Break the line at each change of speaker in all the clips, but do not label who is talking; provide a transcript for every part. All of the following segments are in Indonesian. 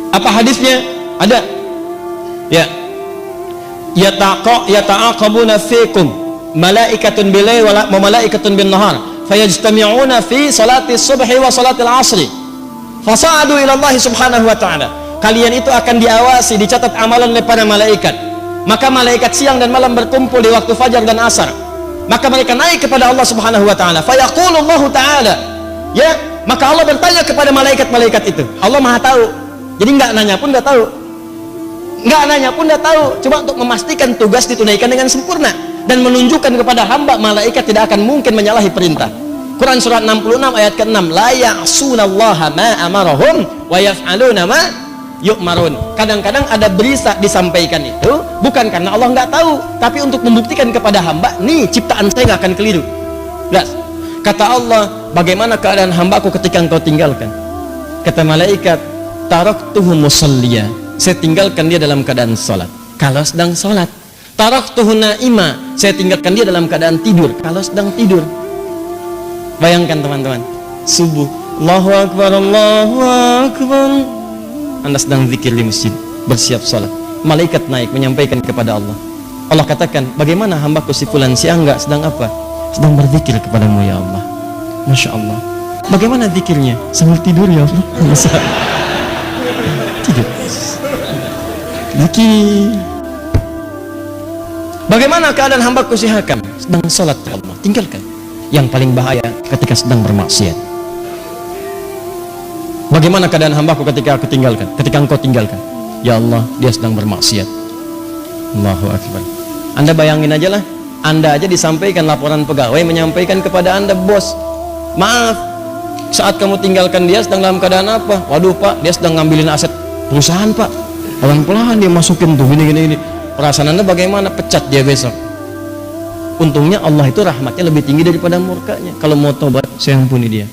Apa hadisnya? Ada. Ya. Yata'aqabuna fikum malaikatun bilail wa malaikatun bin nahar fayajtami'una fi salati subhi wa salati al-'asri fasa'adu ila Allah subhanahu wa ta'ala. Kalian itu akan diawasi, dicatat amalan oleh para malaikat. Maka malaikat siang dan malam berkumpul di waktu fajar dan asar. Maka mereka naik kepada Allah subhanahu wa ta'ala. Fayaqulullahu ta'ala, ya, maka Allah bertanya kepada malaikat-malaikat itu. Allah maha tahu, jadi nggak nanya pun udah tahu, nggak nanya pun udah tahu. Coba untuk memastikan tugas ditunaikan dengan sempurna dan menunjukkan kepada hamba, malaikat tidak akan mungkin menyalahi perintah. Quran surat 66 ayat ke-6, la ya'sunallaha ma amarahum wa yaf'aluna ma yu'marun. Kadang-kadang ada berita disampaikan itu bukan karena Allah nggak tahu, tapi untuk membuktikan kepada hamba, nih ciptaan saya nggak akan keliru. Jelas. Kata Allah, bagaimana keadaan hambaku ketika engkau tinggalkan? Kata malaikat, taraktuhu musalliya, saya tinggalkan dia dalam keadaan sholat kalau sedang sholat. Taraktuhu naima, saya tinggalkan dia dalam keadaan tidur kalau sedang tidur. Bayangkan teman-teman, subuh, Allahu Akbar, Allahu Akbar, Anda sedang zikir di masjid, bersiap sholat, malaikat naik menyampaikan kepada Allah. Allah katakan, bagaimana hambaku si fulan si Angga sedang apa? Sedang berzikir kepadamu ya Allah. Masya Allah. Bagaimana zikirnya? Sambil tidur ya Allah. Tidur. Zikir. Bagaimana keadaan hambaku si Hakam? Sedang sholat ya Allah. Tinggalkan. Yang paling bahaya ketika sedang bermaksiat. Bagaimana keadaan hambaku ketika aku tinggalkan? Ketika engkau tinggalkan? Ya Allah, dia sedang bermaksiat. Allahu Akbar. Anda bayangin aja lah, Anda aja disampaikan laporan pegawai menyampaikan kepada Anda, bos, maaf, saat kamu tinggalkan dia sedang dalam keadaan apa? Waduh Pak, dia sedang ngambilin aset perusahaan Pak. Pelan-pelan dia masukin tuh, gini. Perasaan Anda bagaimana? Pecat dia besok. Untungnya Allah itu rahmatnya lebih tinggi daripada murkanya. Kalau mau tobat, saya ampuni dia.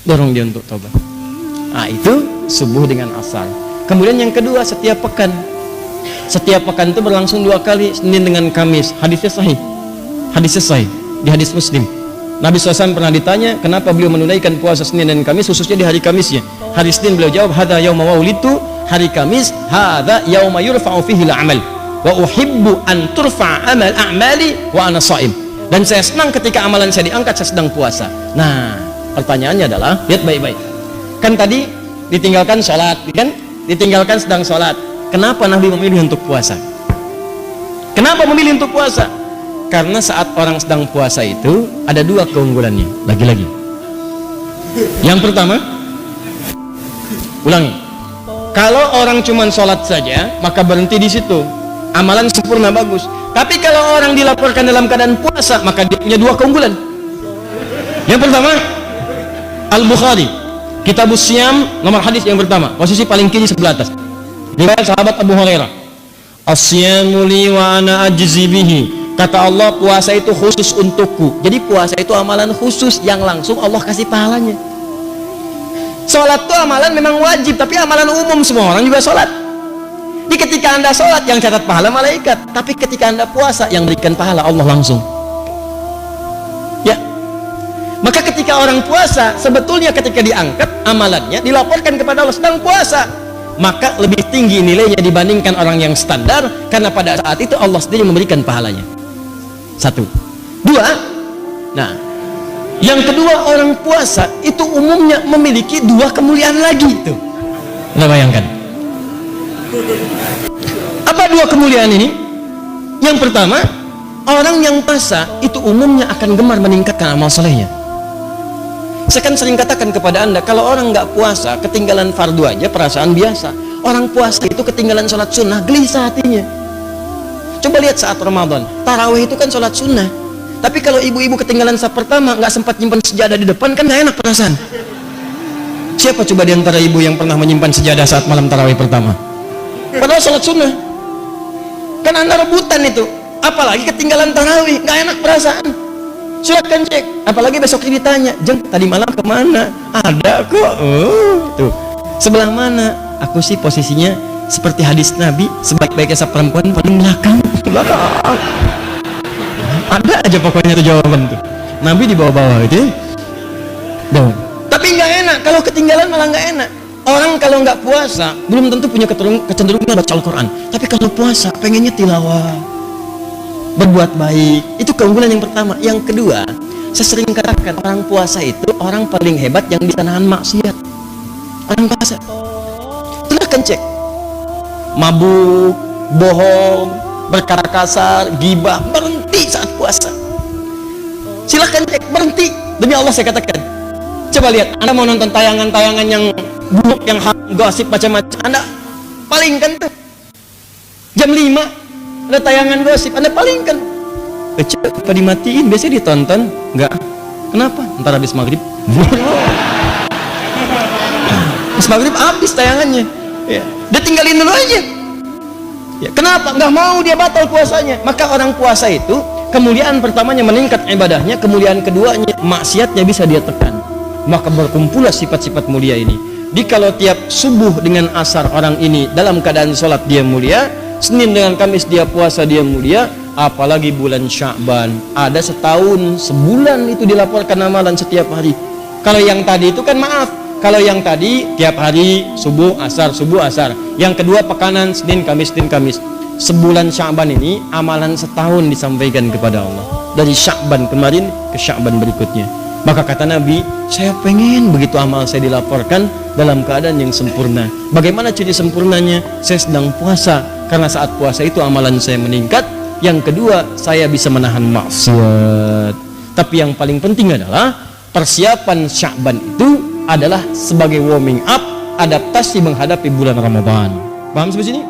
Dorong dia untuk tobat. Nah itu subuh dengan asar. Kemudian yang kedua, setiap pekan. Setiap pekan itu berlangsung 2 kali, Senin dengan Kamis. Hadisnya sahih. Hadisnya sahih di hadis Muslim. Nabi SAW pernah ditanya kenapa beliau menunaikan puasa Senin dan Kamis, khususnya di hari Kamisnya. Hari Senin beliau jawab, hadza yauma waulitu. Hari Kamis, hadza yauma yurfa'u fihi al-amal wa uhibbu an turfa' amal a'mali wa ana sha'im. Dan saya senang ketika amalan saya diangkat, saya sedang puasa. Nah, pertanyaannya adalah, lihat baik-baik. Kan tadi ditinggalkan sholat, kan? Ditinggalkan sedang sholat. Kenapa Nabi memilih untuk puasa? Kenapa memilih untuk puasa? Karena saat orang sedang puasa itu ada 2 keunggulannya. Lagi-lagi. Yang pertama, ulangi. Kalau orang cuma sholat saja, maka berhenti di situ. Amalan sempurna bagus. Tapi kalau orang dilaporkan dalam keadaan puasa, maka dia punya 2 keunggulan. Yang pertama, Al-Bukhari, Kitabus Siyam, nomor hadis yang pertama, posisi paling kiri sebelah atas. Riwayat sahabat Abu Hurairah. As-siyamu li wa ana ajzi bihi. Kata Allah, puasa itu khusus untukku. Jadi puasa itu amalan khusus yang langsung Allah kasih pahalanya. Sholat itu amalan memang wajib, tapi amalan umum, semua orang juga sholat. Jadi ketika Anda sholat yang catat pahala malaikat, tapi ketika Anda puasa yang berikan pahala Allah langsung. Ya. Maka ketika orang puasa, sebetulnya ketika diangkat amalannya dilaporkan kepada Allah sedang puasa, maka lebih tinggi nilainya dibandingkan orang yang standar, karena pada saat itu Allah sendiri memberikan pahalanya. 1. 2. Nah, yang kedua, orang puasa itu umumnya memiliki 2 kemuliaan lagi tuh. Anda bayangkan. Apa 2 kemuliaan ini? Yang pertama, orang yang puasa itu umumnya akan gemar meningkatkan amal solehnya. Saya kan sering katakan kepada Anda, kalau orang nggak puasa, ketinggalan fardu aja perasaan biasa. Orang puasa itu ketinggalan sholat sunnah, gelisah hatinya. Coba lihat saat Ramadan, tarawih itu kan sholat sunnah. Tapi kalau ibu-ibu ketinggalan saat pertama, nggak sempat nyimpan sejadah di depan, kan nggak enak perasaan. Siapa coba di antara ibu yang pernah menyimpan sejadah saat malam tarawih pertama? Padahal sholat sunnah. Kan Anda rebutan itu. Apalagi ketinggalan tarawih, nggak enak perasaan. Silakan cek. Apalagi besok ditanya, Jeng, tadi malam kemana? Ada kok. Tuh. Sebelah mana? Aku sih posisinya seperti hadis Nabi, sebaik-baiknya perempuan paling belakang. Ada aja pokoknya tuh jawaban tuh. Nabi di bawah-bawah itu. Tapi nggak enak. Kalau ketinggalan malah nggak enak. Orang kalau nggak puasa belum tentu punya kecenderungan baca Al-Quran, tapi kalau puasa pengennya tilawah, berbuat baik. Itu keunggulan yang pertama. Yang kedua, saya sering katakan orang puasa itu orang paling hebat yang bisa nahan maksiat. Orang puasa, silahkan cek, mabuk, bohong, berkata kasar, gibah, berhenti saat puasa. Silahkan cek, berhenti. Demi Allah saya katakan, coba lihat, Anda mau nonton tayangan-tayangan yang buruk, yang gosip macam-macam, Anda palingkan tuh. Jam 5 ada tayangan gosip, Anda palingkan. Apa dimatiin? Biasanya ditonton. Enggak. Kenapa? Ntar habis maghrib. Habis maghrib habis tayangannya. Ya. Dia tinggalin dulu aja. Ya. Kenapa? Nggak mau dia batal puasanya. Maka orang puasa itu kemuliaan pertamanya meningkat ibadahnya, kemuliaan keduanya maksiatnya bisa dia tekan. Maka berkumpullah sifat-sifat mulia ini. Di kalau tiap subuh dengan asar orang ini dalam keadaan sholat dia mulia, Senin dengan Kamis dia puasa dia mulia, apalagi bulan Sya'ban, ada setahun, sebulan itu dilaporkan amalan setiap hari. Kalau yang tadi itu kan maaf, kalau yang tadi tiap hari subuh asar, yang kedua pekanan Senin Kamis, sebulan Sya'ban ini amalan setahun disampaikan kepada Allah, dari Sya'ban kemarin ke Sya'ban berikutnya. Maka kata Nabi, saya pengen begitu amal saya dilaporkan dalam keadaan yang sempurna. Bagaimana ciri sempurnanya? Saya sedang puasa, karena saat puasa itu amalan saya meningkat. Yang kedua, saya bisa menahan maksiat. Tapi yang paling penting adalah persiapan Sya'ban itu adalah sebagai warming up, adaptasi menghadapi bulan Ramadan. Paham sampai sini?